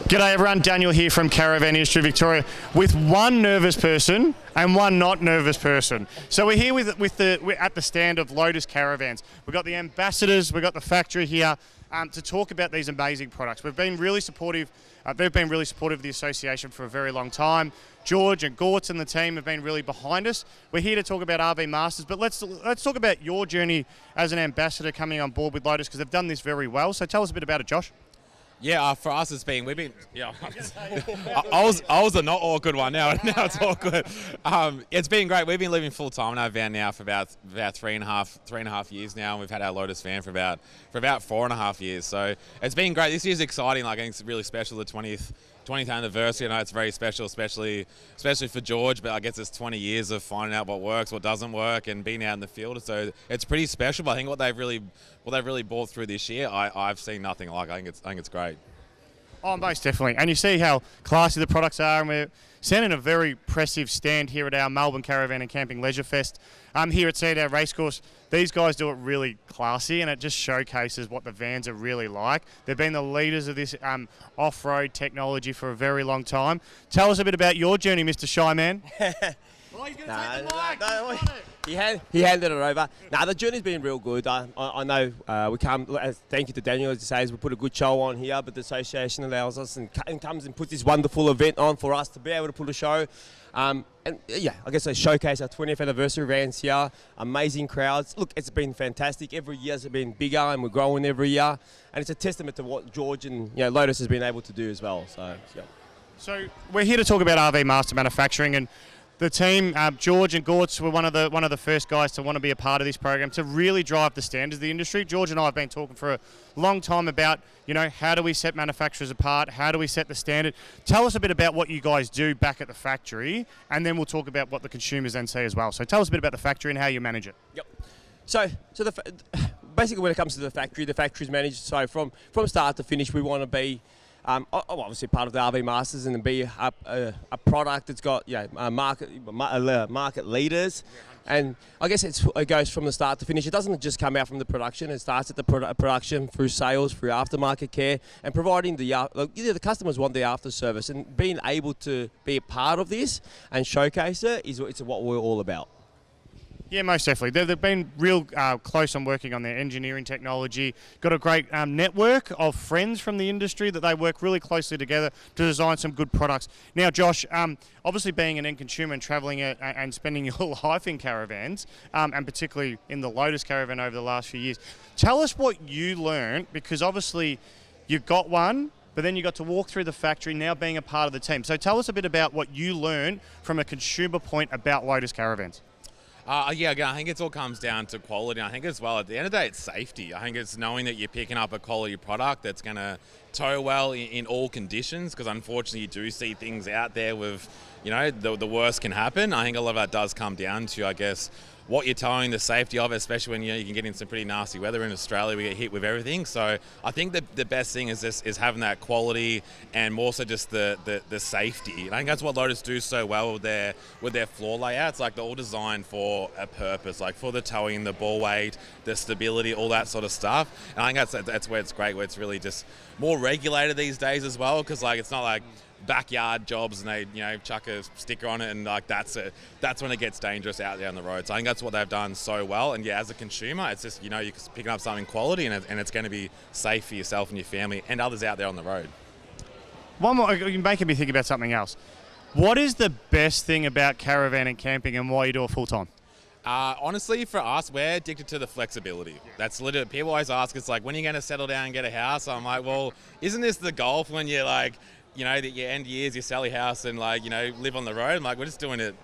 G'day everyone, Daniel here from Caravan Industry Victoria with one nervous person and one not nervous person. So we're here we're at the stand of Lotus Caravans. We've got the ambassadors, we've got the factory here to talk about these amazing products. We've been really supportive, they've been really supportive of the association for a very long time. George and Gortz and the team have been really behind us. We're here to talk about RV Masters, but let's talk about your journey as an ambassador coming on board with Lotus, because they've done this very well. So tell us a bit about it, Josh. Yeah, for us we've been, yeah. I was a not awkward one now it's awkward. It's been great. We've been living full time in our van now for about three and a half years now. And we've had our Lotus van for about 4.5 years. So it's been great. This year's exciting. Like, I think it's really special, the 20th anniversary. I know it's very special, especially for George, but I guess it's 20 years of finding out what works, what doesn't work, and being out in the field. So it's pretty special. But I think what they've really brought through this year, I've seen nothing like. I think it's great. Oh, most definitely. And you see how classy the products are, and we're standing a very impressive stand here at our Melbourne Caravan and Camping Leisure Fest. Here at Sandown Racecourse, these guys do it really classy, and it just showcases what the vans are really like. They've been the leaders of this off-road technology for a very long time. Tell us a bit about your journey, Mr. Shy Man. Oh, he's going to take the mic. He handed it over. The journey's been real good. I know we come. Thank you to Daniel, as he says, we put a good show on here, but the association allows us and comes and puts this wonderful event on for us to be able to put a show. And yeah, I guess they showcase our 20th anniversary vans here. Amazing crowds. Look, it's been fantastic. Every year it's been bigger, and we're growing every year. And it's a testament to what George and Lotus has been able to do as well. So yeah. So we're here to talk about RV Master Manufacturing, and the team, George and Gortz, were one of the first guys to want to be a part of this program to really drive the standards of the industry. George and I have been talking for a long time about, how do we set manufacturers apart? How do we set the standard? Tell us a bit about what you guys do back at the factory, and then we'll talk about what the consumers then see as well. So tell us a bit about the factory and how you manage it. Yep. So basically, when it comes to the factory's managed. So from start to finish, we want to be obviously part of the RV Masters and be a product that's got market leaders, and I guess it goes from the start to finish. It doesn't just come out from the production. It starts at the production, through sales, through aftermarket care, and providing the customers want the after service, and being able to be a part of this and showcase it's what we're all about. Yeah, most definitely. They've been real close on working on their engineering technology. Got a great network of friends from the industry that they work really closely together to design some good products. Now, Josh, obviously being an end consumer and travelling and spending your life in caravans, and particularly in the Lotus caravan over the last few years, tell us what you learned, because obviously you've got one, but then you got to walk through the factory now being a part of the team. So tell us a bit about what you learned from a consumer point about Lotus caravans. Yeah, again, I think it all comes down to quality. I think as well, at the end of the day, it's safety. I think it's knowing that you're picking up a quality product that's going to tow well in all conditions, because unfortunately you do see things out there with, the worst can happen. I think a lot of that does come down to, I guess, what you're towing, the safety of it, especially when you can get in some pretty nasty weather in Australia. We get hit with everything. So I think that the best thing is having that quality, and more so just the safety. And I think that's what Lotus do so well with their floor layouts. Like, they're all designed for a purpose, like for the towing, the ball weight, the stability, all that sort of stuff. And I think that's where it's great, where it's really just more regulated these days as well, because it's not like backyard jobs and they chuck a sticker on it and that's when it gets dangerous out there on the road. So I think that's what they've done so well. And yeah, as a consumer, it's just you're picking up something quality, and it's going to be safe for yourself and your family and others out there on the road. One more, you're making me think about something else. What is the best thing about caravan and camping, and why you do it full time? Honestly, for us, we're addicted to the flexibility. That's literally, people always ask us, when are you going to settle down and get a house? I'm like, well, isn't this the goal when you're that you end years, you sell your house and live on the road? I'm like, we're just doing it,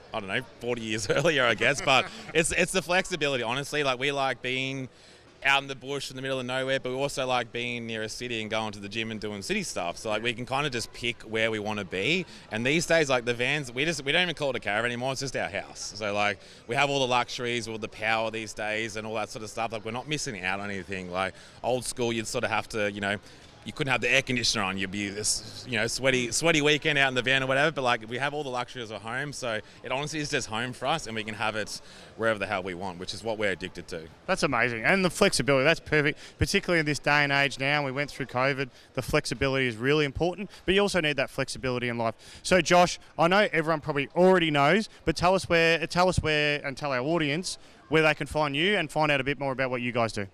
40 years earlier, I guess. But it's the flexibility, honestly. We like being out in the bush in the middle of nowhere, but we also like being near a city and going to the gym and doing city stuff. So we can kind of just pick where we want to be. And these days, the vans, we don't even call it a caravan anymore. It's just our house. So we have all the luxuries, all the power these days and all that sort of stuff. We're not missing out on anything. Old school, you'd sort of have to, you couldn't have the air conditioner on. You'd be this, sweaty weekend out in the van or whatever. But like we have all the luxuries of home, so it honestly is just home for us, and we can have it wherever the hell we want, which is what we're addicted to. That's amazing. And the flexibility, that's perfect, particularly in this day and age now. We went through COVID. The flexibility is really important, but you also need that flexibility in life. So, Josh, I know everyone probably already knows, but tell us where, and tell our audience where they can find you and find out a bit more about what you guys do.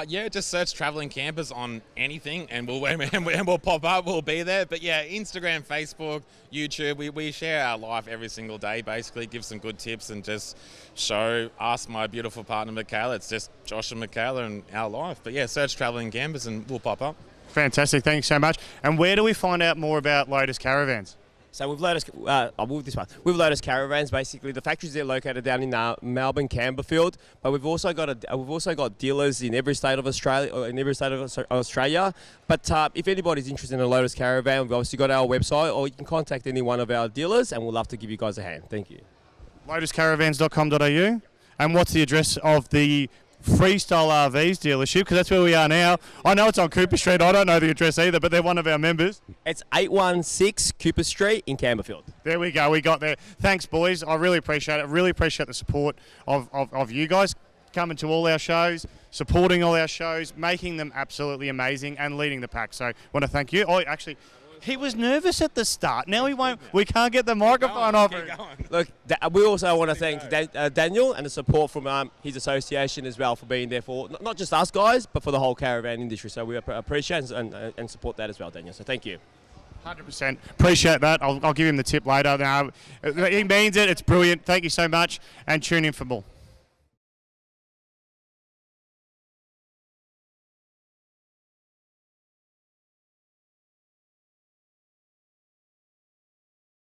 Just search Traveling Campers on anything and we'll pop up, we'll be there. But yeah, Instagram, Facebook, YouTube, we share our life every single day, basically, give some good tips and just show us, my beautiful partner, Michaela. It's just Josh and Michaela and our life. But yeah, search Traveling Campers and we'll pop up. Fantastic, thanks so much. And where do we find out more about Lotus Caravans? So with Lotus, with Lotus Caravans, basically the factories are located down in Melbourne, Campbellfield, but we've also got dealers in every state of Australia. But if anybody's interested in a Lotus Caravan, we've obviously got our website, or you can contact any one of our dealers, and we'll love to give you guys a hand. Thank you. LotusCaravans.com.au. And what's the address of the Freestyle RVs dealership? Because that's where we are now. I know it's on Cooper Street. I don't know the address either, but they're one of our members. It's 816 Cooper Street in Campbellfield. There we go. We got there. Thanks, boys. I really appreciate it. Really appreciate the support of you guys coming to all our shows, supporting all our shows, making them absolutely amazing, and leading the pack. So I want to thank you. Oh, actually, he was nervous at the start. Now he won't. We can't get the microphone off him. Look, we also want to thank Daniel and the support from his association as well for being there for not just us guys, but for the whole caravan industry. So we appreciate and support that as well, Daniel. So thank you. 100%. Appreciate that. I'll give him the tip later. Now, he means it. It's brilliant. Thank you so much, and tune in for more.